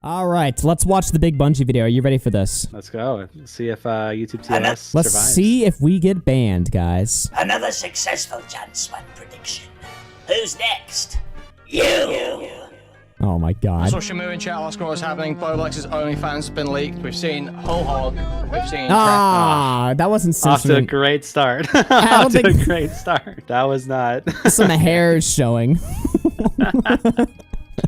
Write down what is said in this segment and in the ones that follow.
All right, let's watch the Big Bunjee video. Are you ready for this? Let's go. See if YouTube TS Let's survives. see if we get banned, guys. Another successful chance one prediction. Who's next? You! Oh my god. So Shamu in chat asking what's happening. Bowblax's OnlyFans has been leaked. We've seen Whole Hog. We've seen that wasn't Off to a censoring. great start. don't Off to a think- great start. That was not. Some hair is showing.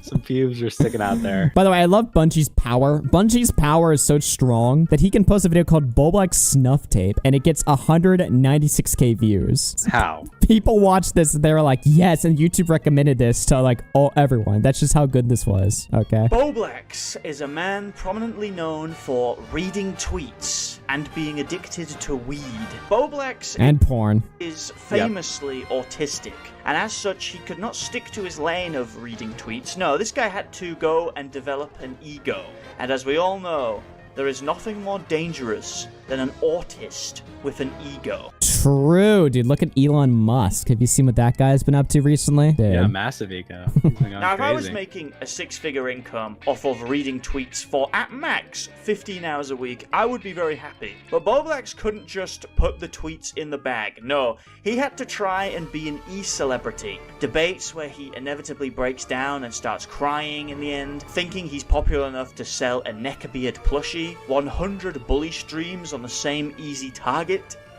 Some pubes are sticking out there. By the way, I love Bungie's power. Bungie's power is so strong that he can post a video called Bowblax Snuff Tape, and it gets 196k views. How? People watch this, they're like, yes, and YouTube recommended this to like everyone. That's just how good this was, okay? Bowblax is a man prominently known for reading tweets and being addicted to weed. Bowblax And porn. is famously autistic, and as such, he could not stick to his lane of reading tweets. No, this guy had to go and develop an ego. And as we all know, there is nothing more dangerous than an autist with an ego. True, dude. Look at Elon Musk. Have you seen what that guy's been up to recently? Dude. Yeah, massive ego. Now, if I was making a six-figure income off of reading tweets for, at max, 15 hours a week, I would be very happy. But Bowblax couldn't just put the tweets in the bag. No, he had to try and be an e-celebrity. Debates where he inevitably breaks down and starts crying in the end, thinking he's popular enough to sell a neckbeard plushie, 100 bully streams on the same easy target.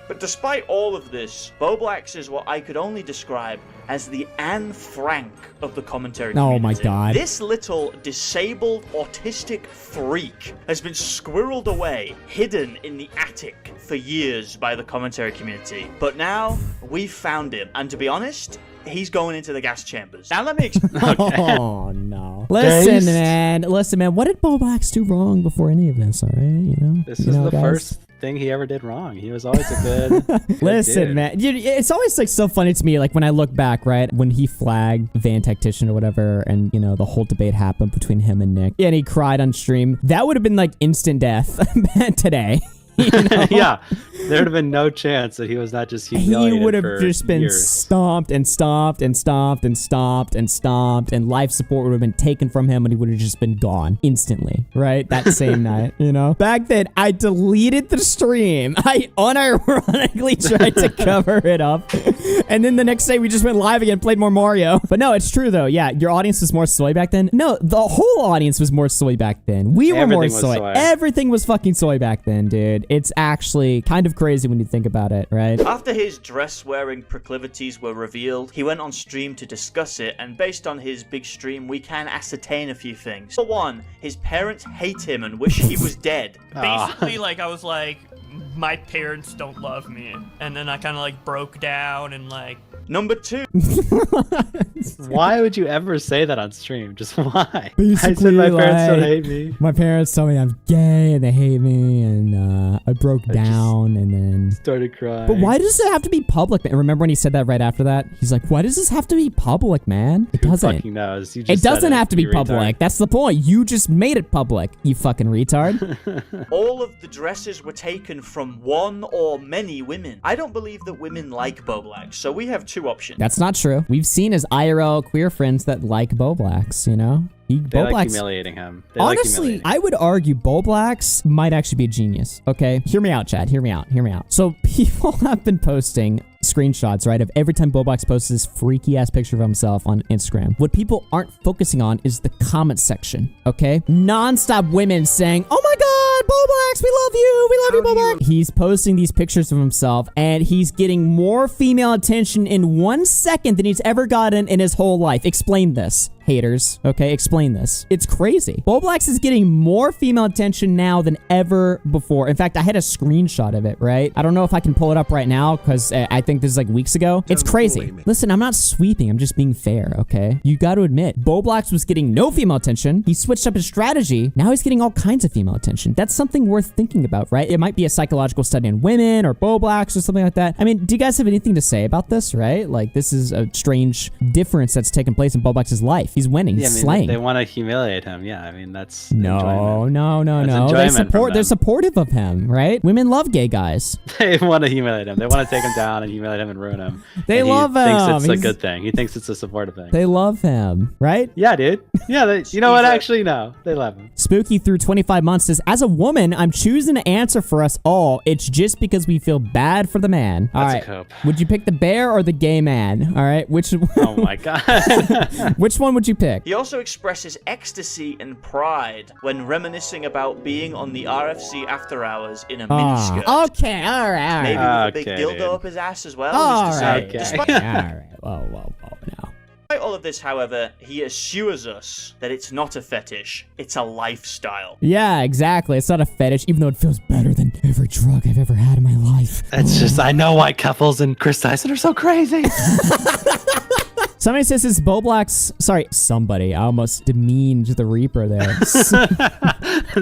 But despite all of this, Bowblax is what I could only describe as the Anne Frank of the commentary community. Oh my god. This little disabled autistic freak has been squirreled away, hidden in the attic for years by the commentary community. But now, we've found him, and to be honest, he's going into the gas chambers. Now let me explain. Oh no. Listen, man. What did Bowblax do wrong before any of this, alright? You know? This you is know, the guys? first thing he ever did wrong. He was always a good Listen, dude. man. Dude, it's always like so funny to me, like when I look back, right? When he flagged Van Tactician or whatever, and you know, the whole debate happened between him and Nick. And he cried on stream. That would have been like instant death today. You know? Yeah, there would have been no chance that he was not just humiliated. He would have for just been years. stomped and stomped and stomped and stomped and stomped, and life support would have been taken from him, and he would have just been gone instantly, right? That same night, you know? Back then, I deleted the stream. I unironically tried to cover it up, and then the next day, we just went live again, played more Mario. But no, it's true, though. Yeah, your audience was more soy back then. No, the whole audience was more soy back then. We were more Everything was soy. Everything was fucking soy back then, dude. It's actually kind of crazy when you think about it, right? After his dress-wearing proclivities were revealed, he went on stream to discuss it, and based on his big stream, we can ascertain a few things. For one, his parents hate him and wish he was dead. Basically, like, I was like, my parents don't love me. And then I kind of, like, broke down and, like... Number two, Why would you ever say that on stream? Just why? I Basically, said my parents don't like, hate me. My parents told me I'm gay and they hate me, and I broke down, and then... Started crying. But why does it have to be public? And remember when he said that right after that? He's like, why does this have to be public, man? It Who doesn't. fucking knows? You It just said doesn't have to be you retard. public. That's the point. You just made it public, you fucking retard. all of the dresses were taken from one or many women. I don't believe that women like Bowblax, so we have two options. That's not true. We've seen his IRL queer friends that like Bowblax, you know? They like humiliating him. They Honestly, like humiliating. I would argue Bowblax might actually be a genius, okay? Hear me out, Chad. Hear me out. Hear me out. So people have been posting screenshots, right, of every time Bowblax posts this freaky-ass picture of himself on Instagram. What people aren't focusing on is the comment section, okay? Non-stop women saying, oh my god, Bowblax, we love you, Bowblax. He's posting these pictures of himself, and he's getting more female attention in 1 second than he's ever gotten in his whole life. Explain this, haters, okay? Explain this. It's crazy. Bowblax is getting more female attention now than ever before. In fact, I had a screenshot of it, right? I don't know if I can pull it up right now, because I think this is like weeks ago. It's crazy. Listen, I'm not sweeping. I'm just being fair, okay? You got to admit, Bowblax was getting no female attention. He switched up his strategy. Now he's getting all kinds of female attention. That's something worth thinking about, right? It might be a psychological study on women or Bowblax or something like that. I mean, do you guys have anything to say about this, right? Like, this is a strange difference that's taken place in Bowblax's life. He's winning. Yeah, He's I mean, slaying. they want to humiliate him. Yeah, I mean that's No. That's They enjoyment from they're them. supportive of him, right? Women love gay guys. They want to humiliate him. They want to take him down and humiliate him and ruin him. They And love he thinks him. it's He's- a good thing. He thinks it's a supportive thing. They love him, right? Yeah, dude. Yeah, you know what? He's a- Actually, no. They love him. Spooky through 25 months says, as a woman, I'm choosing to answer for us all. It's just because we feel bad for the man. All That's right. a cope. Would you pick the bear or the gay man? All right. Which Oh my god. which one would you pick? He also expresses ecstasy and pride when reminiscing about being on the RFC after hours in a miniskirt. Okay. All right. Maybe with a big Okay, dildo dude. up his ass as well. All who's to right. say. Okay. Despite All right. Whoa, now. all of this, however, he assures us that it's not a fetish, it's a lifestyle. Yeah, exactly. It's not a fetish, even though it feels better than every drug I've ever had in my life. It's just, I know why couples and Chris Tyson are so crazy. Somebody says it's Bowblax. Sorry, somebody. I almost demeaned the Reaper there.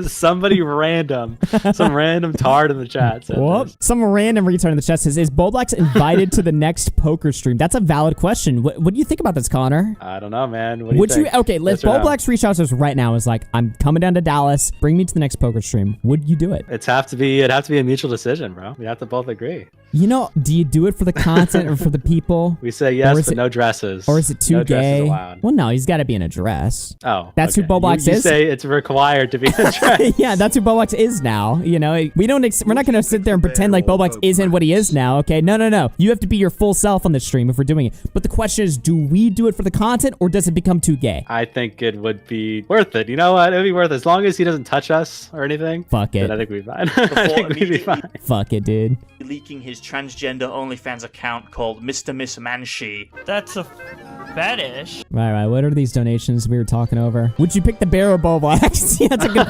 Somebody random. Some random tard in the chat said Whoop. this. Some random retard in the chat says, is Bowblax invited to the next poker stream? That's a valid question. What do you think about this, Connor? I don't know, man. What do Would you think? okay, let's Yes or no? Bowblax reach out to us right now. Is like, I'm coming down to Dallas. Bring me to the next poker stream. Would you do it? It'd have to be a mutual decision, bro. We have to both agree. You know, do you do it for the content or for the people? We say Or yes, is but it- no dresses. Or is it too no dresses gay? allowed. Well, no, he's got to be in a dress. Oh, That's who okay. Bowblax you is? say it's required to be in a dress. Yeah, that's who Bowblax is now. You know, we're not going to sit there and pretend like Bowblax isn't what he is now, okay? No. You have to be your full self on the stream if we're doing it. But the question is, do we do it for the content or does it become too gay? I think it would be worth it. You know what? It would be worth it. As long as he doesn't touch us or anything. Fuck it. Then I think we'd be fine. I think we'd be immediately- fine. Fuck it, dude. Leaking his transgender OnlyFans account called Mr. Miss Manshi. That's a fetish. Right. What are these donations we were talking over? Would you pick the bear or Bowblax? Yeah, that's a good...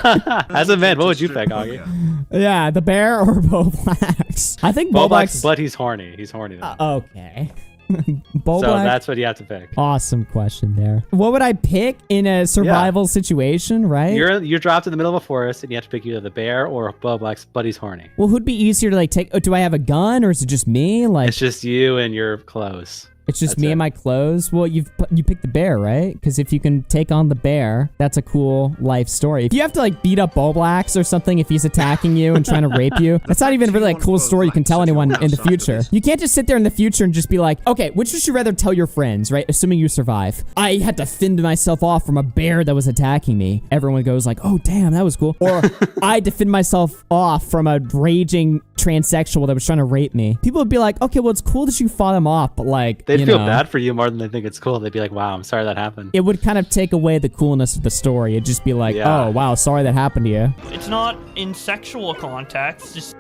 As a man, what would you pick, Augie? Yeah, the bear or Bowblax? I think Bowblax, Bowblax... but he's horny. He's horny. Though. Okay. So Bowblax... that's what you have to pick. Awesome question there. What would I pick in a survival situation, right? You're dropped in the middle of a forest and you have to pick either the bear or Bowblax, but he's horny. Well, who'd be easier to like take? Oh, do I have a gun or is it just me? Like, It's just you and your clothes. it's just that's me it. and my clothes. Well, you pick the bear, right? Because if you can take on the bear, that's a cool life story. If you have to like beat up Bowblax or something, if he's attacking you and trying to rape you, that's not even really a cool story you can tell anyone in the future. You can't just sit there in the future and just be like, okay, which would you rather tell your friends, right? Assuming you survive. I had to fend myself off from a bear that was attacking me. Everyone goes like, oh damn, that was cool. Or I defend myself off from a raging transsexual that was trying to rape me. People would be like, okay, well, it's cool that you fought him off, but like, They'd you feel know, bad for you more than they think it's cool. They'd be like, wow, I'm sorry that happened. it would kind of take away the coolness of the story. It'd just be like, Yeah. oh, wow, sorry that happened to you. It's not in sexual context, just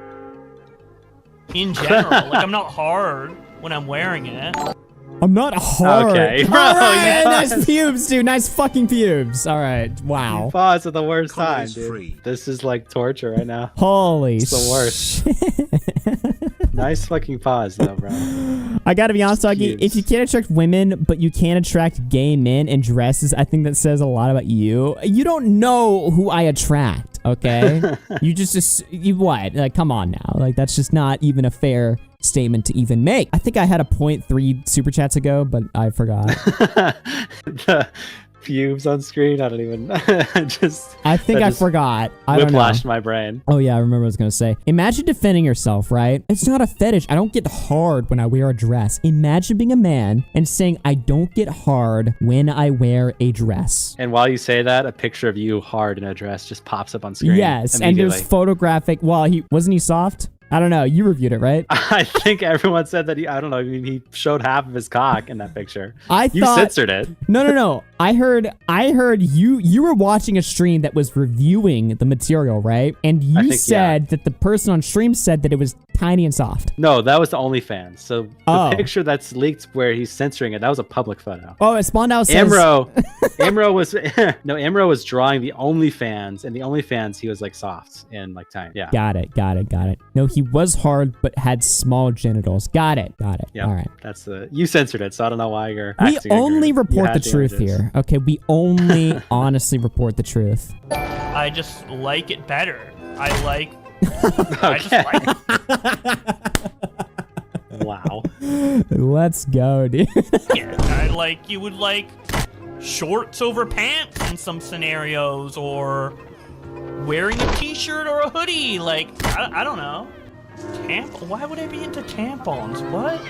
in general. Like, I'm not hard when I'm wearing it. I'm not hard. Okay, bro, All right, yes. nice pubes, dude. Nice fucking pubes. All right, wow. Pause at the worst Connor time, is dude. free. This is like torture right now. Holy It's the worst. shit. Nice fucking pause, though, bro. I gotta be honest, Augie. Pubes. If you can't attract women, but you can attract gay men in dresses, I think that says a lot about you. You don't know who I attract, okay? you what? Like, come on now. Like, that's just not even a fair statement to even make. I think I had a 0.3 super chats ago, but I forgot. The pubes on screen, I don't even just I think that I just forgot. I don't know. whiplashed my brain. Oh yeah, I remember what I was gonna say. Imagine defending yourself, right? It's not a fetish. I don't get hard when I wear a dress. Imagine being a man and saying I don't get hard when I wear a dress. And while you say that, a picture of you hard in a dress just pops up on screen. Yes, and there's immediately. photographic. Well, he wasn't he soft? I don't know. You reviewed it, right? I think everyone said that I don't know. I mean, he showed half of his cock in that picture. You thought censored it. No. I heard you were watching a stream that was reviewing the material, right? And you think, said that the person on stream said that it was tiny and soft. No, that was the OnlyFans. So the Oh. picture that's leaked where he's censoring it, that was a public photo. Oh, it spawned out says Amro was drawing the OnlyFans, and the OnlyFans he was like soft and like tiny. Yeah. Got it. No, he was hard but had small genitals. Got it. Yeah. All right. That's you censored it, so I don't know why you're. We acting only ignorant. You report the had truth images. here. Okay, we only honestly report the truth. I just like it better. I just like it. Wow. Let's go, dude. I like, you would like shorts over pants in some scenarios, or wearing a t-shirt or a hoodie. Like, I don't know. Why would I be into tampons? What?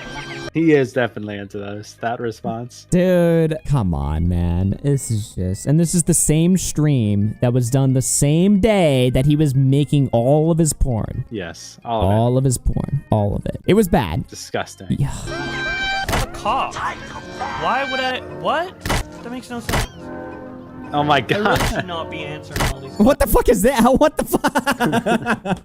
He is definitely into those. That response. Dude, come on, man. This is just... And this is the same stream that was done the same day that he was making all of his porn. Yes, all of it. All of his porn. All of it. It was bad. Disgusting. Yeah. I'm a cop. Why would I... What? That makes no sense. Oh my I god. really should not be answering all these What the fuck is that? What the fuck?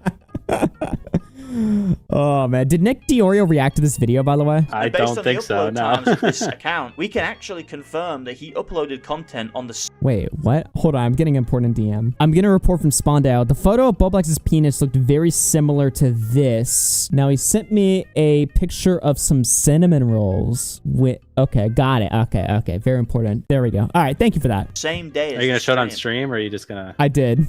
Oh, man. Did Nick Diorio react to this video, by the way? I don't think so, Based no. on the upload times of this account, we can actually confirm that he uploaded content on the Wait, what? Hold on, I'm getting an important DM. I'm getting a report from Spawndale. The photo of Bowblax's penis looked very similar to this. Now, he sent me a picture of some cinnamon rolls with... Okay, got it. Okay, very important. There we go. All right, thank you for that. same day as Are you gonna the show it on stream. stream, or are you just gonna... I did.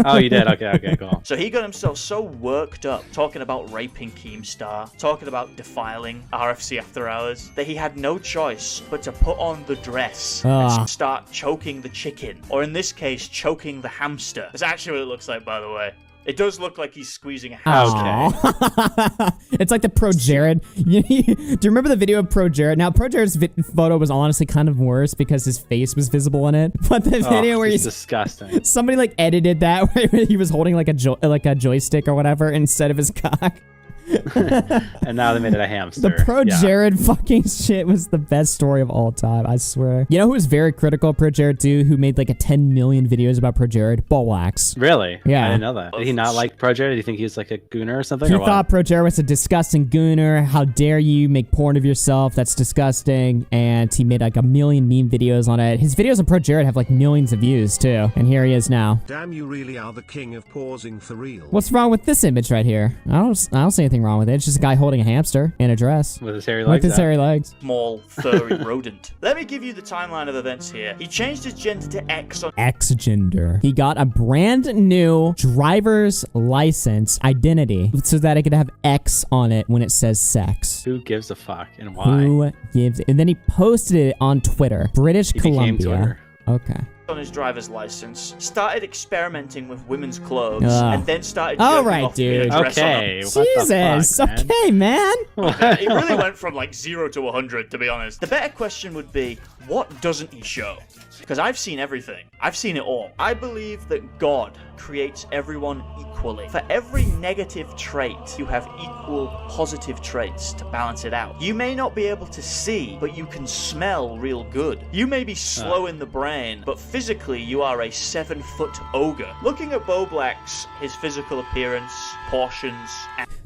Oh, you did? Okay, cool. So he got himself so worked up talking about raping Keemstar, talking about defiling RFC After Hours, that he had no choice but to put on the dress and start choking the chicken. Or in this case, choking the hamster. That's actually what it looks like, by the way. It does look like he's squeezing a hamster. Aw. It's like the Pro Jared. Do you remember the video of Pro Jared? Now, Pro Jared's photo was honestly kind of worse because his face was visible in it. But the video where he's he's... disgusting. Somebody like edited that where he was holding like a joystick or whatever instead of his cock. And now they made it a hamster. The Pro Jared fucking shit was the best story of all time, I swear. You know who was very critical of Pro Jared too, who made like a 10 million videos about Pro Jared? Bowblax. Really? Yeah. I didn't know that. Did he not like Pro Jared? Did you think he was like a gooner or something? He or what? thought Pro Jared was a disgusting gooner. How dare you make porn of yourself? That's disgusting. And he made like a million meme videos on it. His videos on Pro Jared have like millions of views too. And here he is now. Damn, you really are the king of pausing for real. What's wrong with this image right here? I don't see anything wrong with it. It's just a guy holding a hamster in a dress. With his hairy legs. With his hairy legs. Small, furry rodent. Let me give you the timeline of events here. He changed his gender to X on X-gender. He got a brand new driver's license identity so that it could have X on it when it says sex. Who gives a fuck and why? Who gives it? And then he posted it on Twitter. British He became Columbia. Twitter. Okay. on his driver's license, started experimenting with women's clothes, and then started All jerking right, off in a dude. dress on Okay. them. What the Jesus. fuck, man? Okay, man. It really went from like 0 to 100, to be honest. The better question would be, what doesn't he show? Because I've seen everything. I've seen it all. I believe that God creates everyone equally. For every negative trait, you have equal positive traits to balance it out. You may not be able to see, but you can smell real good. You may be slow in the brain, but physically you are a 7-foot ogre. Looking at Bowblax, his physical appearance, portions,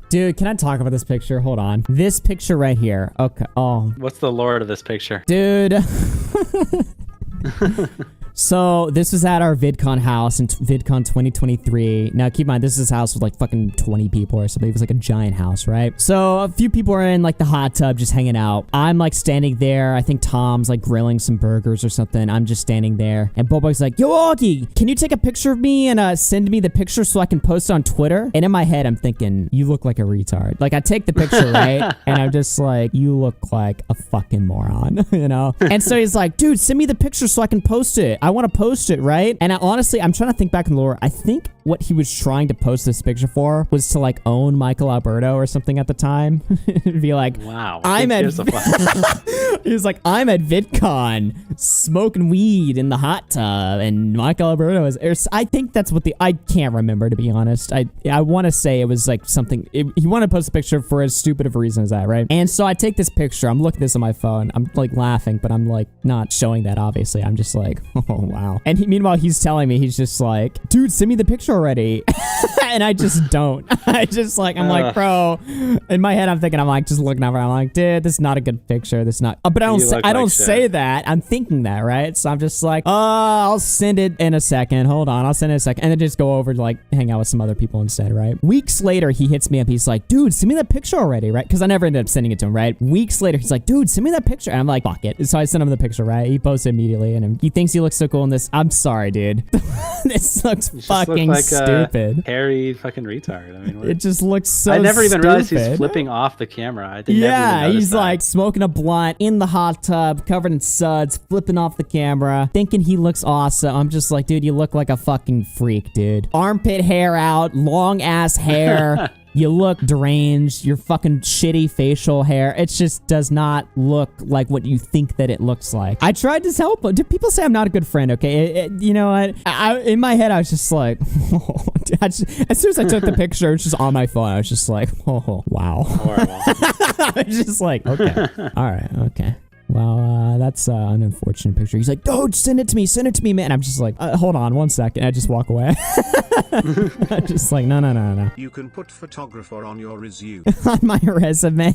Dude, can I talk about this picture? Hold on. This picture right here. Okay. Oh. What's the lore of this picture? Dude. So this was at our VidCon house in VidCon 2023. Now keep in mind, this is his house with like fucking 20 people or something. It was like a giant house, right? So a few people are in like the hot tub just hanging out. I'm like standing there. I think Tom's like grilling some burgers or something. I'm just standing there. And Bowblax's like, yo, Augie, can you take a picture of me and send me the picture so I can post it on Twitter? And in my head, I'm thinking, you look like a retard. Like I take the picture, right? And I'm just like, you look like a fucking moron, you know? And so he's like, dude, send me the picture so I can post it. I want to post it, right? And honestly, I'm trying to think back in the lore. I think what he was trying to post this picture for was to like own Michael Alberto or something at the time. Be like, wow, I'm at he was like, I'm at VidCon smoking weed in the hot tub and Michael Alberto is, I think that's what I can't remember, to be honest. I want to say it was like something, he wanted to post a picture for as stupid of a reason as that, right? And so I take this picture, I'm looking at this on my phone, I'm like laughing, but I'm like not showing that, obviously. I'm just like, oh wow. And meanwhile, he's telling me, he's just like, dude, send me the picture already. And I just don't. I'm like, bro, in my head, I'm thinking, I'm like, just looking over, I'm like, dude, this is not a good picture. This is not, but I don't say that. I'm thinking that, right? So I'm just like, I'll send it in a second. Hold on. I'll send it in a second. And then just go over to like hang out with some other people instead, right? Weeks later, he hits me up. He's like, dude, send me that picture already, right? Because I never ended up sending it to him, right? Weeks later, he's like, dude, send me that picture. And I'm like, fuck it. So I sent him the picture, right? He posted immediately and he thinks he looks so cool in this. I'm sorry, dude. This looks fucking like stupid. a hairy fucking retard. I mean, It just looks so I never even realized he's stupid. flipping off the camera. I Yeah, he's like smoking a blunt in the hot tub, covered in suds, flipping off the camera, thinking he looks awesome. I'm just like, dude, you look like a fucking freak, dude. Armpit hair out, long ass hair. You look deranged. Your fucking shitty facial hair. It just does not look like what you think that it looks like. I tried to help. Do people say I'm not a good friend? Okay, you know what? In my head, I was just like, as soon as I took the picture, it was just on my phone. I was just like, oh, wow. Horrible. I was just like, okay, all right, okay. Well, that's an unfortunate picture. He's like, dude, send it to me, man. I'm just like, hold on 1 second. I just walk away. I'm just like, no. You can put photographer on your resume. On my resume.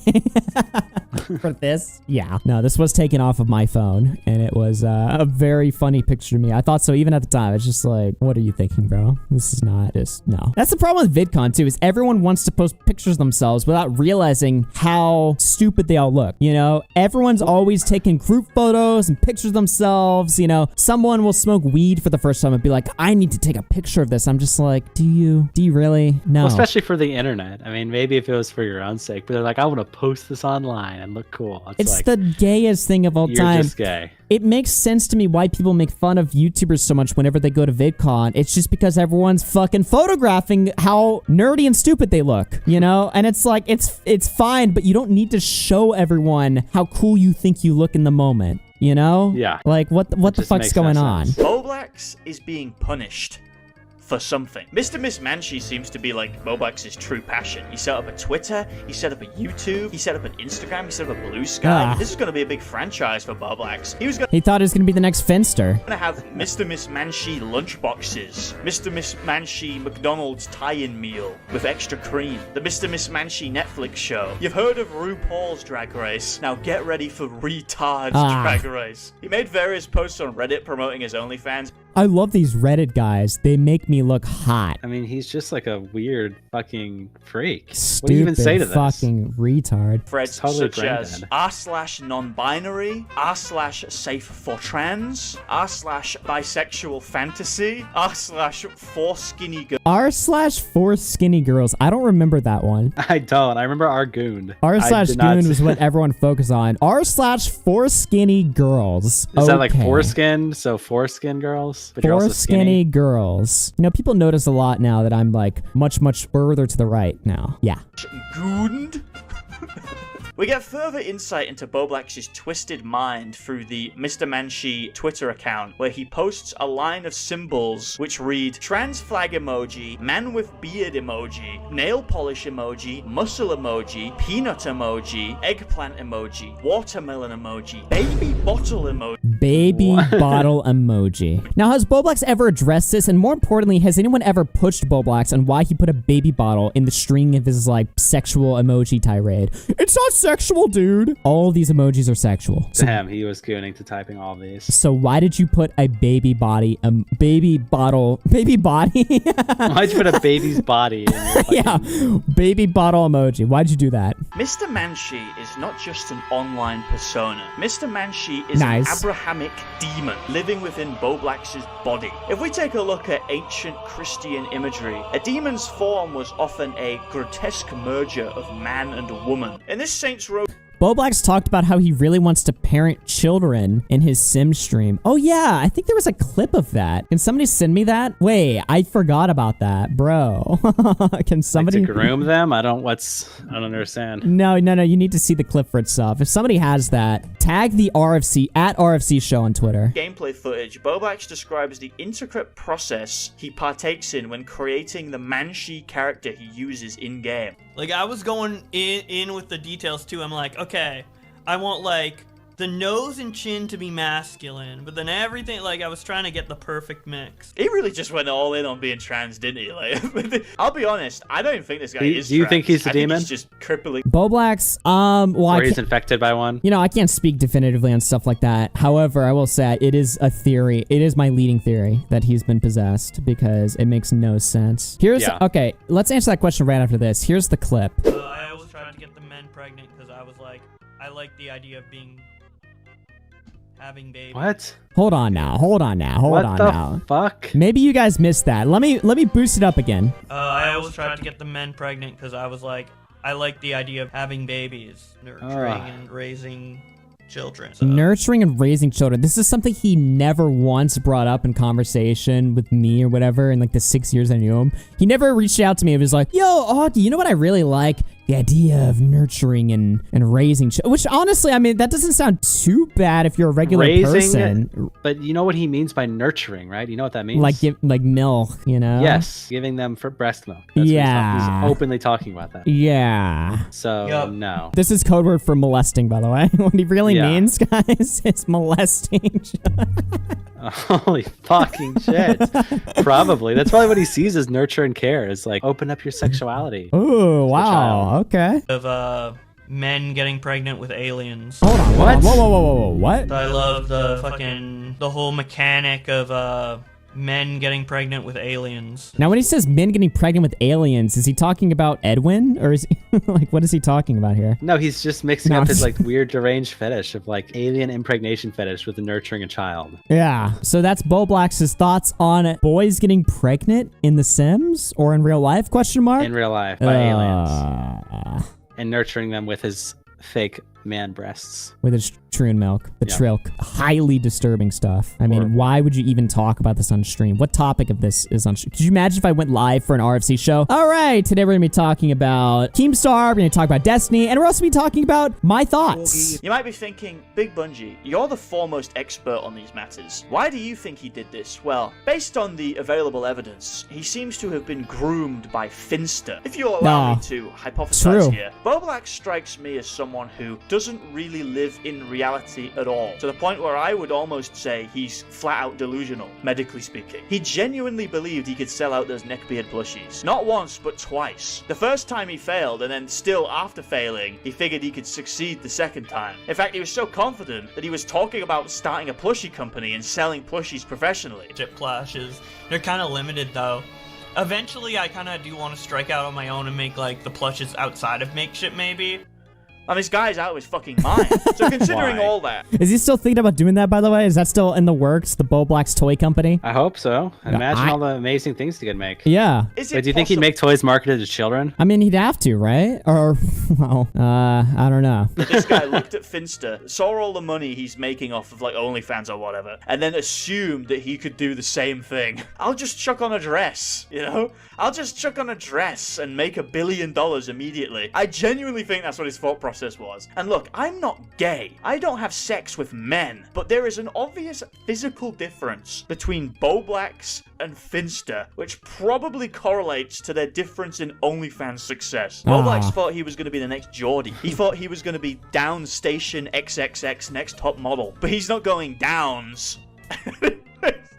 For this? Yeah. No, this was taken off of my phone, and it was a very funny picture to me. I thought so even at the time. It's just like, what are you thinking, bro? This is not just, no. That's the problem with VidCon, too, is everyone wants to post pictures of themselves without realizing how stupid they all look, you know? Everyone's always taking group photos and pictures of themselves, you know? Someone will smoke weed for the first time and be like, I need to take a picture of this. I'm just like, do you really? No. Well, especially for the internet. I mean, maybe if it was for your own sake, but they're like, I want to post this online and look cool. It's like, the gayest thing of all you're time. just gay. It makes sense to me why people make fun of YouTubers so much whenever they go to VidCon. It's just because everyone's fucking photographing how nerdy and stupid they look, you know? And it's like, it's fine, but you don't need to show everyone how cool you think you look in the moment, you know? Yeah. Like, what the fuck's going on? Bowblax is being punished for something. Mr. Miss Manshi seems to be like Bowblax's true passion. He set up a Twitter, he set up a YouTube, he set up an Instagram, he set up a Blue Sky. This is going to be a big franchise for Bowblax. He thought it was going to be the next Finster. Gonna have Mr. Miss Manshi lunchboxes, Mr. Miss Manshi McDonald's tie-in meal with extra cream, the Mr. Miss Manshi Netflix show. You've heard of RuPaul's Drag Race. Now get ready for Retard's Drag Race. He made various posts on Reddit promoting his OnlyFans. I love these Reddit guys. They make me look hot. I mean, he's just like a weird fucking freak. Stupid what do you even say to this? Fucking retard. Threads totally such as r/non-binary, r/safe for trans, r/bisexual fantasy, r/4 skinny girl. r/4 skinny girls. I don't remember that one. I don't. I remember Argoon. r/goon was what everyone focused on. r/4 skinny girls. Is that like foreskin? So foreskin girls? But you're also skinny girls. You know, people notice a lot now that I'm like much further to the right now. Yeah. Goond. We get further insight into Bowblax's twisted mind through the Mr. Manshi Twitter account, where he posts a line of symbols which read trans flag emoji, man with beard emoji, nail polish emoji, muscle emoji, peanut emoji, eggplant emoji, watermelon emoji, baby bottle emoji. Baby bottle emoji. Now, has Bowblax ever addressed this? And more importantly, has anyone ever pushed Bowblax on why he put a baby bottle in the string of his like sexual emoji tirade? It's not sexual, dude. All these emojis are sexual. So, damn, he was gooning to typing all these. So why did you put a baby body, baby body? Why'd you put a baby's body in your fucking... Yeah, baby bottle emoji. Why'd you do that? Mr. Manshi is not just an online persona. Mr. Manshi is Nice. an Abrahamic demon living within Bowblax's body. If we take a look at ancient Christian imagery, a demon's form was often a grotesque merger of man and woman. In this Saints Row Bowblax talked about how he really wants to parent children in his sim stream. Oh yeah, I think there was a clip of that. Can somebody send me that? Wait, I forgot about that, bro. Can somebody like to groom them? I don't understand. No, you need to see the clip for itself. If somebody has that, tag the RFC at RFC show on Twitter. gameplay footage, Bowblax describes the intricate process he partakes in when creating the Manshi character he uses in-game. Like, I was going in with the details, too. I'm like, okay, I want, like, the nose and chin to be masculine, but then everything, like, I was trying to get the perfect mix. He really just went all in on being trans, didn't he? Like, I'll be honest, I don't even think this guy is Do you trans. think he's a demon? He's just crippling. Bowblax, or he's infected by one? You know, I can't speak definitively on stuff like that. However, I will say it is a theory. It is my leading theory that he's been possessed because it makes no sense. Okay, let's answer that question right after this. Here's the clip. I always tried to get the men pregnant because I was like, I like the idea of having babies. What? Hold on now. What the fuck? Maybe you guys missed that. Let me boost it up again. I always tried to get the men pregnant because I was like, I like the idea of having babies, nurturing and raising children. So. Nurturing and raising children. This is something he never once brought up in conversation with me or whatever in like the 6 years I knew him. He never reached out to me and was like, yo, Augie, you know what I really like? The idea of nurturing and raising children. Which honestly, I mean, that doesn't sound too bad if you're a regular person. But you know what he means by nurturing, right? You know what that means? Like milk, you know? Yes, giving them for breast milk. That's what he's openly talking about that. Yeah. So, no. This is code word for molesting, by the way. What he really means, guys, is molesting. Holy fucking shit. Probably. That's probably what he sees as nurture and care. Is like, open up your sexuality. Oh, wow. Okay. Of men getting pregnant with aliens. Hold on. What? Whoa. What? I love the whole mechanic of men getting pregnant with aliens. Now, when he says men getting pregnant with aliens, is he talking about Edwin? Or is he, like, what is he talking about here? No, he's just mixing up his like weird deranged fetish of like alien impregnation fetish with nurturing a child. Yeah. So that's Bowblax's thoughts on boys getting pregnant in The Sims or in real life? Question mark. In real life by aliens. And nurturing them with his fake man breasts. With his true milk. The trilk. Highly disturbing stuff. I mean, why would you even talk about this on stream? What topic of this is on stream? Could you imagine if I went live for an RFC show? All right, today we're going to be talking about Keemstar, we're going to talk about Destiny, and we're also going to be talking about my thoughts. You might be thinking, Big Bungie, you're the foremost expert on these matters. Why do you think he did this? Well, based on the available evidence, he seems to have been groomed by Finster. If you'll allow me to hypothesize here, Bowblax strikes me as someone who doesn't really live in reality at all, to the point where I would almost say he's flat out delusional, medically speaking. He genuinely believed he could sell out those neckbeard plushies. Not once, but twice. The first time he failed, and then still after failing, he figured he could succeed the second time. In fact, he was so confident that he was talking about starting a plushie company and selling plushies professionally. Chip clashes. They're kind of limited though. Eventually, I kind of do want to strike out on my own and make like the plushes outside of Makeship maybe. And this guy's out of his fucking mind. So considering all that... Is he still thinking about doing that, by the way? Is that still in the works, the Bowblax toy company? I hope so. Imagine all the amazing things he could make. Yeah. Wait, do you think he'd make toys marketed to children? I mean, he'd have to, right? Or, well, I don't know. This guy looked at Finster, saw all the money he's making off of like OnlyFans or whatever, and then assumed that he could do the same thing. I'll just chuck on a dress, you know? I'll just chuck on a dress and make $1 billion immediately. I genuinely think that's what his thought process was. And look, I'm not gay. I don't have sex with men. But there is an obvious physical difference between Bowblax and Finster, which probably correlates to their difference in OnlyFans success. Bowblax thought he was going to be the next Geordie. He thought he was going to be down station XXX next top model. But he's not going downs.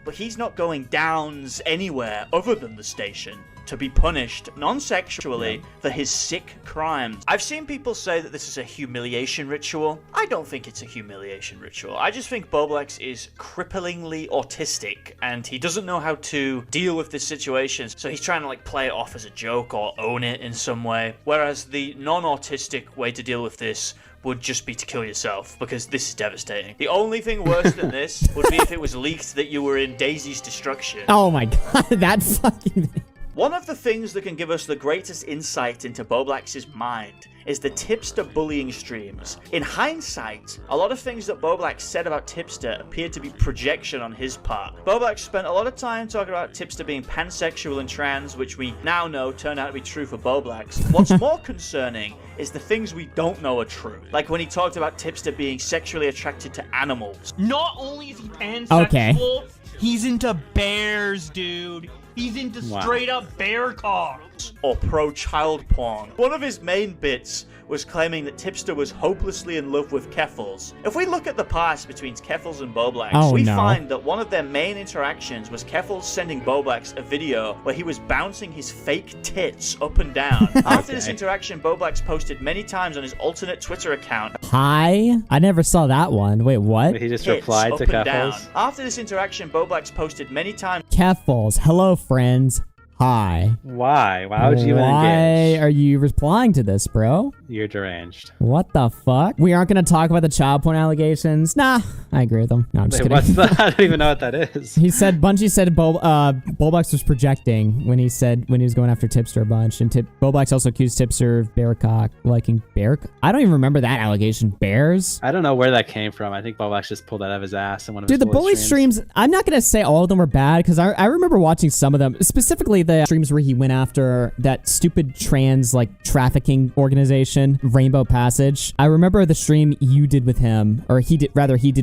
But he's not going downs anywhere other than the station to be punished non-sexually for his sick crimes. I've seen people say that this is a humiliation ritual. I don't think it's a humiliation ritual. I just think Bowblax is cripplingly autistic and he doesn't know how to deal with this situation, so he's trying to like play it off as a joke or own it in some way. Whereas the non-autistic way to deal with this would just be to kill yourself, because this is devastating. The only thing worse than this would be if it was leaked that you were in Daisy's destruction. Oh my god, that fucking... One of the things that can give us the greatest insight into Bowblax's mind is the Tipster bullying streams. In hindsight, a lot of things that Bowblax said about Tipster appeared to be projection on his part. Bowblax spent a lot of time talking about Tipster being pansexual and trans, which we now know turned out to be true for Bowblax. What's more concerning is the things we don't know are true. Like when he talked about Tipster being sexually attracted to animals. Not only is he pansexual, he's into bears, dude. He's into straight up bear cocks. Or pro-child porn. One of his main bits was claiming that Tipster was hopelessly in love with Keffals. If we look at the past between Keffals and Bowblax, we find that one of their main interactions was Keffals sending Bowblax a video where he was bouncing his fake tits up and down. After this interaction, Bowblax posted many times on his alternate Twitter account. Hi? I never saw that one. Wait, what? He just replied to Keffals? After this interaction, Bowblax posted many times. Keffals, hello friends. Hi. Why? Why would you even Why engage? are you replying to this, bro? You're deranged. What the fuck? We aren't going to talk about the child porn allegations? Nah, I agree with them. No, I'm just Wait, kidding. what's that? I don't even know what that is. He said, Bungie said Bowblax was projecting when he was going after Tipster a bunch. And Bowblax also accused Tipster of Bearcock liking Bear. I don't even remember that allegation. Bears? I don't know where that came from. I think Bowblax just pulled that out of his ass in one of Dude, his the bully streams, I'm not going to say all of them were bad because I remember watching some of them, specifically the streams where he went after that stupid trans like trafficking organization, Rainbow Passage. I remember the stream you did with him, or he did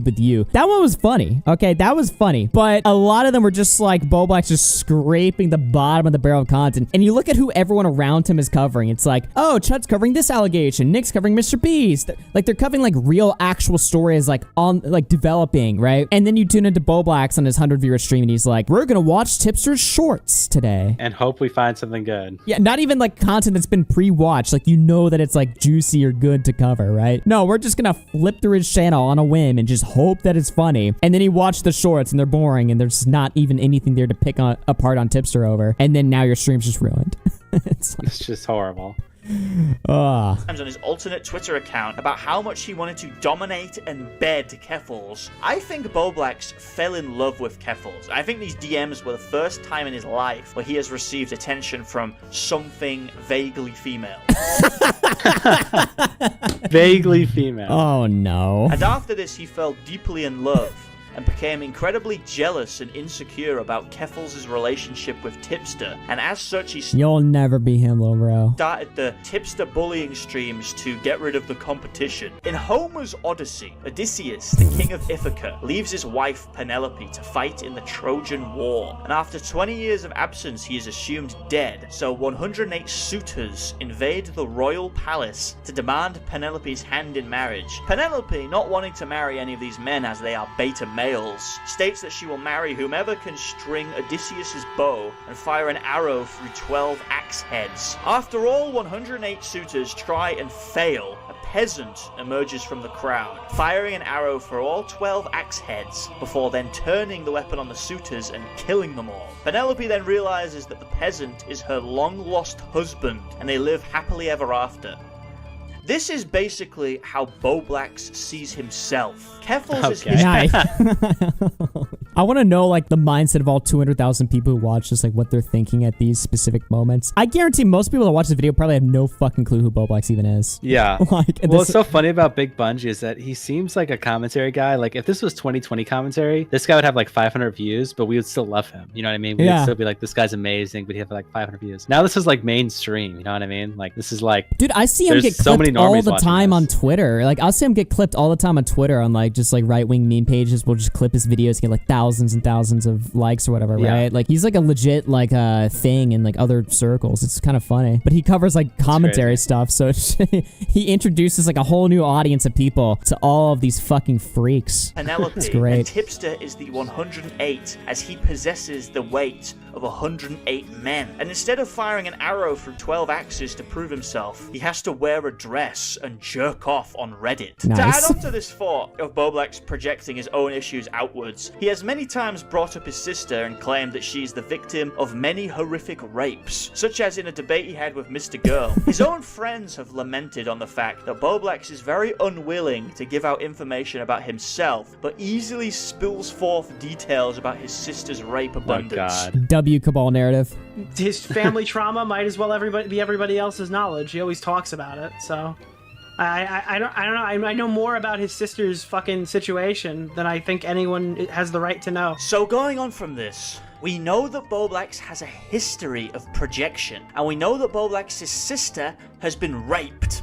with you. That one was funny. Okay, that was funny. But a lot of them were just like Bowblax just scraping the bottom of the barrel of content. And you look at who everyone around him is covering. It's like, oh, Chud's covering this allegation. Nick's covering Mr. Beast. Like they're covering like real actual stories like on like developing, right? And then you tune into Bowblax on his 100-viewer stream and he's like, we're gonna watch Tipster's shorts today. And hope we find something good. Yeah, not even like content that's been pre-watched. Like, you know that it's like juicy or good to cover, right? No, we're just gonna flip through his channel on a whim and just hope that it's funny. And then he watched the shorts and they're boring and there's not even anything there to pick apart on Tipster over. And then now your stream's just ruined. It's just horrible. On his alternate Twitter account about how much he wanted to dominate and bed Keffals. I think Bowblax fell in love with Keffals. I think these DMs were the first time in his life where he has received attention from something vaguely female. Vaguely female. Oh no. And after this, he fell deeply in love and became incredibly jealous and insecure about Keffals' relationship with Tipster, and as such he You'll never be him, little bro. started the Tipster bullying streams to get rid of the competition. In Homer's Odyssey, Odysseus, the king of Ithaca, leaves his wife Penelope to fight in the Trojan War, and after 20 years of absence he is assumed dead, so 108 suitors invade the royal palace to demand Penelope's hand in marriage. Penelope, not wanting to marry any of these men as they are beta males, states that she will marry whomever can string Odysseus's bow and fire an arrow through 12 axe heads. After all 108 suitors try and fail, a peasant emerges from the crowd, firing an arrow for all 12 axe heads, before then turning the weapon on the suitors and killing them all. Penelope then realizes that the peasant is her long-lost husband, and they live happily ever after. This is basically how Bowblax sees himself. Keffals is his... Nice. I want to know like the mindset of all 200,000 people who watch this, like what they're thinking at these specific moments. I guarantee most people that watch this video probably have no fucking clue who Bowblax even is. Yeah. Like, well, what's so funny about BigBunjeeeee is that he seems like a commentary guy. Like if this was 2020 commentary, this guy would have like 500 views, but we would still love him. You know what I mean? We would still be like, this guy's amazing, but he have like 500 views. Now this is like mainstream. You know what I mean? Like this is like, dude, I see him get clipped all the time on Twitter. Like I'll see him get clipped all the time on Twitter on like just like right-wing meme pages. We'll just clip his videos, get like thousands and thousands of likes or whatever, right? Like he's like a legit like thing in like other circles. It's kind of funny, but he covers like commentary stuff, so he introduces like a whole new audience of people to all of these fucking freaks. Penelope, it's great. And Tipster is the 108 as he possesses the weight of 108 men. And instead of firing an arrow through 12 axes to prove himself, he has to wear a dress and jerk off on Reddit. Nice. To add on to this thought of Bowblax projecting his own issues outwards, he has many times brought up his sister and claimed that she's the victim of many horrific rapes, such as in a debate he had with Mr. Girl. His own friends have lamented on the fact that Bowblax is very unwilling to give out information about himself, but easily spills forth details about his sister's rape abundance. Oh, God. W Cabal narrative. His family trauma might as well be everybody else's knowledge. He always talks about it, so I don't know. I know more about his sister's fucking situation than I think anyone has the right to know. So going on from this, we know that Bowblax has a history of projection, and we know that Bowblax's sister has been raped.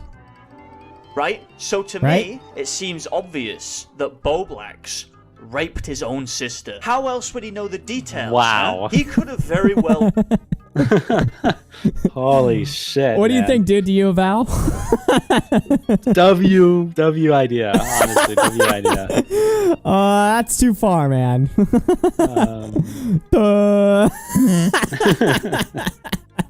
Right? So to me, it seems obvious that Bowblax raped his own sister. How else would he know the details? Wow. Huh? He could have very well... Holy shit. What do you think, dude? Do you avow? W idea. Honestly, W idea. That's too far, man.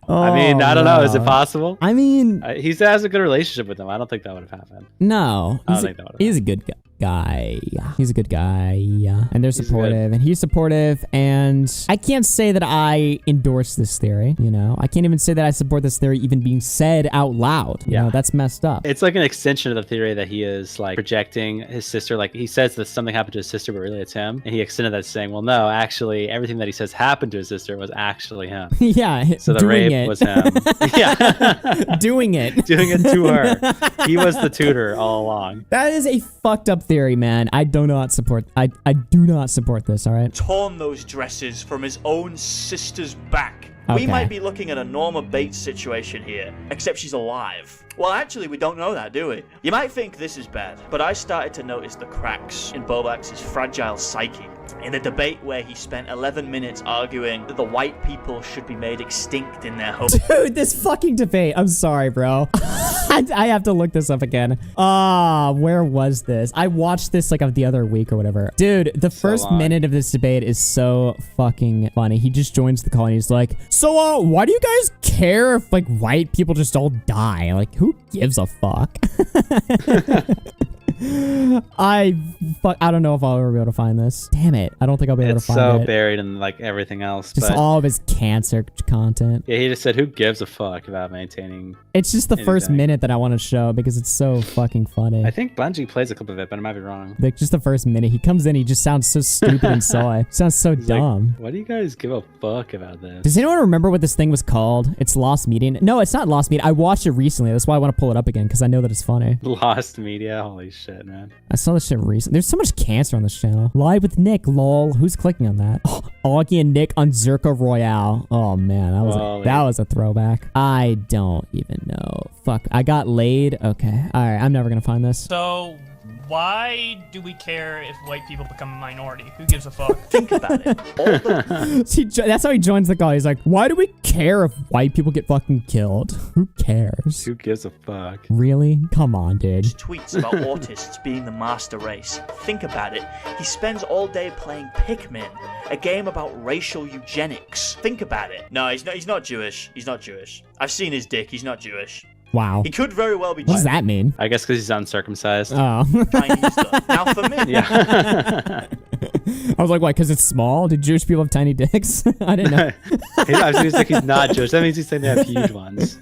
I mean, I don't know. Is it possible? I mean, He has a good relationship with him. I don't think that would have happened. no. I don't think that would have He's a good guy. guy. He's a good guy. And they're supportive, and he's supportive, and I can't say that I endorse this theory, you know? I can't even say that I support this theory even being said out loud. You know, that's messed up. It's like an extension of the theory that he is like projecting his sister. Like he says that something happened to his sister, but really it's him. And he extended that saying, well, no, actually everything that he says happened to his sister was actually him. Yeah. So the rape was him. Yeah. Doing it. Doing it to her. He was the tutor all along. That is a fucked up theory, man. I do not support this, all right? Torn those dresses from his own sister's back. We might be looking at a Norma Bates situation here, except she's alive. Well, actually, we don't know that, do we? You might think this is bad, but I started to notice the cracks in Bowblax's fragile psyche. In the debate where he spent 11 minutes arguing that the white people should be made extinct in their home. Dude, this fucking debate. I'm sorry, bro. I have to look this up again. Where was this? I watched this like the other week or whatever. Dude, the first minute of this debate is so fucking funny. He just joins the call and he's like, so, why do you guys care if like white people just all die? Like, who gives a fuck? I don't know if I'll ever be able to find this. Damn it. I don't think I'll be able to find it. It's so buried in like everything else. Just all of his cancer content. Yeah, he just said, who gives a fuck about maintaining It's just the first minute that I want to show because it's so fucking funny. I think Bungie plays a clip of it, but I might be wrong. Like just the first minute. He comes in, he just sounds so stupid and soy. Sounds so dumb. Like, why do you guys give a fuck about this? Does anyone remember what this thing was called? It's Lost Media. No, it's not Lost Media. I watched it recently. That's why I want to pull it up again because I know that it's funny. Lost Media? Holy shit, man. I saw this shit recently. There's so much cancer on this channel. Live with Nick, lol. Who's clicking on that? Oh, Augie and Nick on Zerka Royale. Oh man, that was a throwback. I don't even know. Fuck, I got laid. Okay, all right, I'm never gonna find this. So why do we care if white people become a minority? Who gives a fuck? Think about it. See, that's how he joins the call. He's like, why do we care if white people get fucking killed? Who cares? Who gives a fuck? Really? Come on, dude. Tweets about autists being the master race. Think about it. He spends all day playing Pikmin, a game about racial eugenics. Think about it. No, he's not Jewish. He's not Jewish. I've seen his dick. He's not Jewish. Wow. He could very well be What does that mean? I guess because he's uncircumcised. Oh. Chinese stuff. Now for me. Yeah. I was like, why? Because it's small? Did Jewish people have tiny dicks? I didn't know. He's like, he's not Jewish. That means he's saying they have huge ones.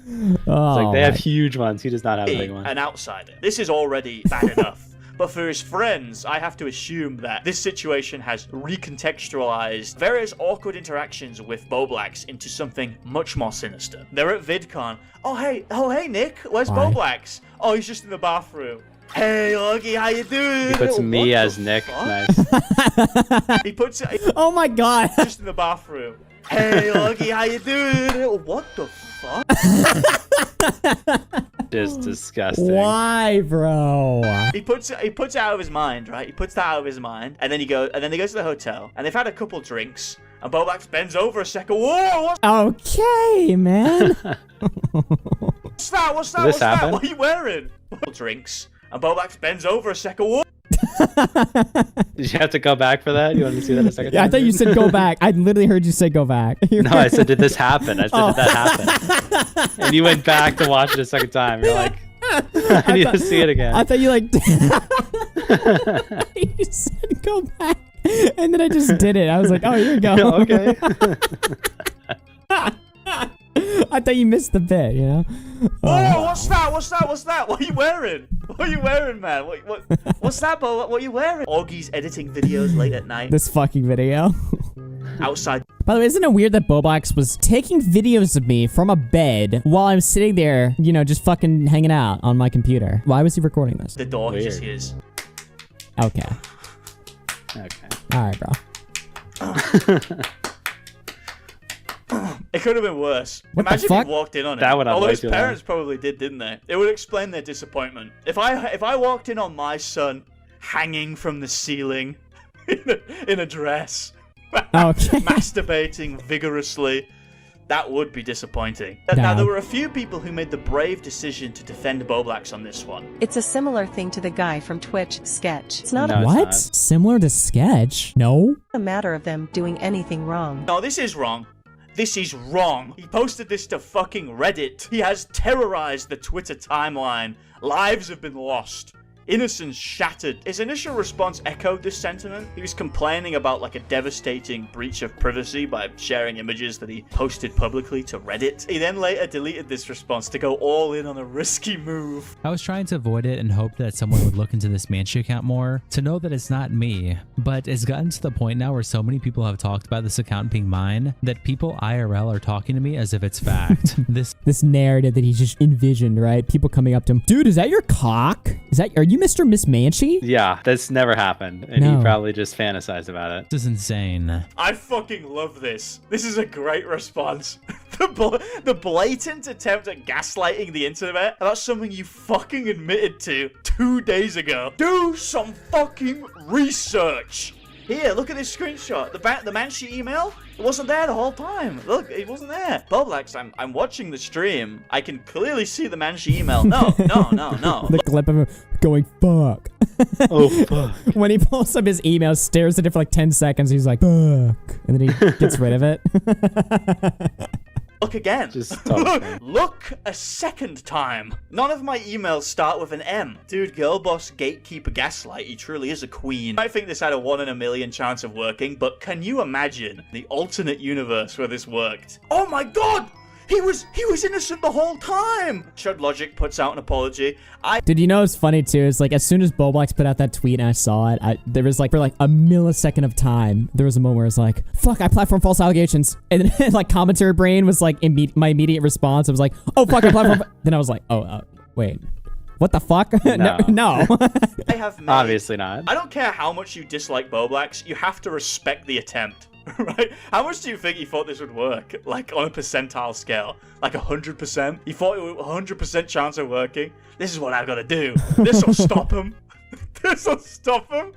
Oh, It's like they have huge ones. He does not have a big one. An outsider. This is already bad enough. But for his friends, I have to assume that this situation has recontextualized various awkward interactions with Bowblax into something much more sinister. They're at VidCon. Oh hey Nick, where's Bowblax? Oh, he's just in the bathroom. Hey Augie, how you doing? He puts me as Nick. Nice. He puts oh my god. just in the bathroom. Hey Augie, how you doing? What the fuck? Just disgusting. Why, bro? He puts it out of his mind, right? He puts that out of his mind, and then he goes to the hotel, and they've had a couple drinks, and Bowblax bends over a second. Whoa! Okay, man. What's that? What's that? What's that? What are you wearing? Drinks, and Bowblax bends over a second. Whoa! Did you have to go back for that? You want to see that a second time? Yeah, I thought you said go back. I literally heard you say go back. No, I said, did this happen? I said, did that happen? And you went back to watch it a second time. You're like, I need to see it again. I thought you like... You said go back. And then I just did it. I was like, oh, here you go. Okay. I thought you missed the bit, you know? Oh, what's that? What's that? What's that? What are you wearing? What are you wearing, man? What's that, Bo? What are you wearing? Augie's editing videos late at night. This fucking video. Outside. By the way, isn't it weird that Bowblax was taking videos of me from a bed while I'm sitting there, you know, just fucking hanging out on my computer? Why was he recording this? The door he just hears. Okay. Okay. Alright, bro. It could have been worse. What Imagine the fuck? if he walked in on it. That would have Although way his too parents probably didn't they? It would explain their disappointment. If I walked in on my son hanging from the ceiling in a dress, Okay. masturbating vigorously, that would be disappointing. Now, there were a few people who made the brave decision to defend Bowblax on this one. It's a similar thing to the guy from Twitch, Sketch. It's not No, What? it's not. Similar to Sketch? No? a matter of them doing anything wrong. No, this is wrong. This is wrong. He posted this to fucking Reddit. He has terrorized the Twitter timeline. Lives have been lost. Innocence shattered. His initial response echoed this sentiment. He was complaining about like a devastating breach of privacy by sharing images that he posted publicly to Reddit. He then later deleted this response to go all in on a risky move. I was trying to avoid it and hope that someone would look into this Manchi account more to know that it's not me, but it's gotten to the point now where so many people have talked about this account being mine that people IRL are talking to me as if it's fact. This narrative that he just envisioned, right? People coming up to him, dude, is that your cock? Are you Mr. Miss Manchi? Yeah, that's never happened, and he probably just fantasized about it. This is insane. I fucking love this. This is a great response. The blatant attempt at gaslighting the internet about something you fucking admitted to 2 days ago. Do some fucking research. Here, look at this screenshot. The Manchi email? It wasn't there the whole time. Look, it wasn't there. Bowblax, I'm watching the stream. I can clearly see the Manchi email. No. The clip of him going, fuck. Oh, fuck. When he pulls up his email, stares at it for like 10 seconds, he's like, fuck. And then he gets rid of it. Look again. Look a second time. None of my emails start with an M. Dude, girl boss, gatekeeper, gaslight, he truly is a queen. I think this had a 1 in a million chance of working, but can you imagine the alternate universe where this worked? Oh my god! He was innocent the whole time! Chud Logic puts out an apology. Did you know it's funny too? It's like as soon as Bowblax put out that tweet and I saw it, there was like for like a millisecond of time, there was a moment where it's like, fuck, I platform false allegations. And then like commentary brain was like my immediate response. It was like, oh fuck, I platform. Then I was like, oh, wait. What the fuck? No. I have made, obviously not. I don't care how much you dislike Bowblax, you have to respect the attempt. Right? How much do you think he thought this would work? Like on a percentile scale? Like 100%? He thought it was 100% chance of working? This is what I've got to do. This'll stop him. This'll stop him.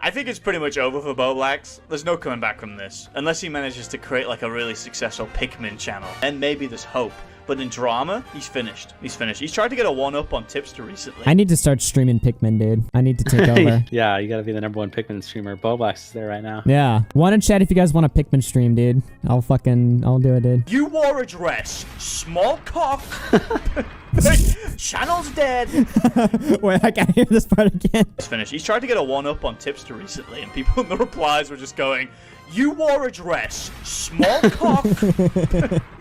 I think it's pretty much over for Bowblax. There's no coming back from this. Unless he manages to create like a really successful Pikmin channel. Then maybe there's hope. But in drama, he's finished. He's tried to get a 1-up on Tipster recently. I need to start streaming Pikmin, dude. I need to take over. Yeah, you gotta be the #1 Pikmin streamer. Bowblax is there right now. Yeah. Want to chat if you guys want a Pikmin stream, dude. I'll do it, dude. You wore a dress. Small cock. Channel's dead. Wait, I can't hear this part again. He's finished. He's tried to get a 1-up on Tipster recently, and people in the replies were just going, you wore a dress. Small cock.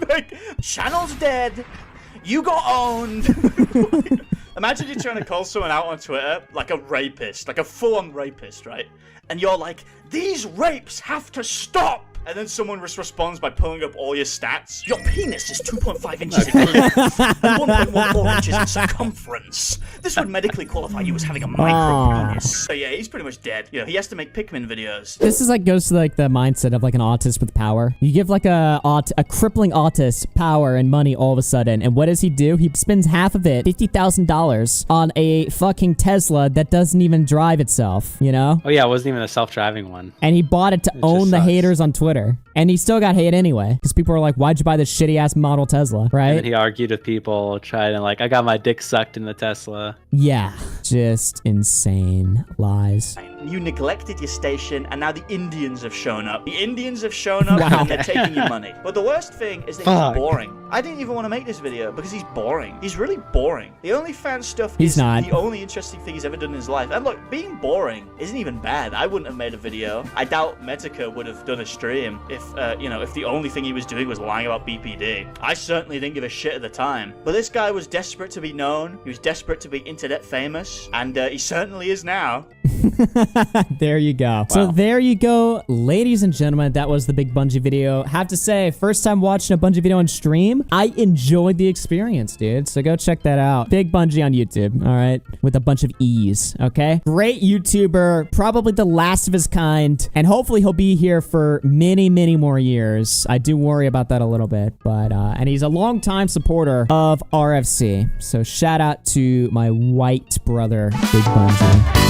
Like, channel's dead. You got owned. Imagine you're trying to call someone out on Twitter, like a rapist, like a full-on rapist, right? And you're like, these rapes have to stop. And then someone just responds by pulling up all your stats. Your penis is 2.5 inches in length and 1.14 inches in circumference. This would medically qualify you as having a micro penis. So yeah, he's pretty much dead. You know, he has to make Pikmin videos. This is like goes to like the mindset of like an autist with power. You give like a crippling autist power and money all of a sudden, and what does he do? He spends half of it, $50,000, on a fucking Tesla that doesn't even drive itself. You know? Oh yeah, it wasn't even a self-driving one. And he bought it to own the haters on Twitter. And he still got hate anyway, because people were like, why'd you buy this shitty ass model Tesla, right? And he argued with people, tried and like, I got my dick sucked in the Tesla. Yeah, just insane lies. You neglected your station, and now the Indians have shown up. The Indians have shown up, and they're taking your money. But the worst thing is that he's boring. I didn't even want to make this video, because he's boring. He's really boring. The OnlyFans stuff is the only interesting thing he's ever done in his life. And look, being boring isn't even bad. I wouldn't have made a video. I doubt Metica would have done a stream if, you know, if the only thing he was doing was lying about BPD. I certainly didn't give a shit at the time. But this guy was desperate to be known. He was desperate to be internet famous. And he certainly is now. There you go. Wow. So there you go, ladies and gentlemen. That was the Big Bungie video. Have to say, first time watching a Bungie video on stream, I enjoyed the experience, dude. So go check that out. Big Bungie on YouTube, all right? With a bunch of E's, okay? Great YouTuber, probably the last of his kind, and hopefully he'll be here for many, many more years. I do worry about that a little bit, but, and he's a longtime supporter of RFC. So shout out to my white brother, Big Bungie.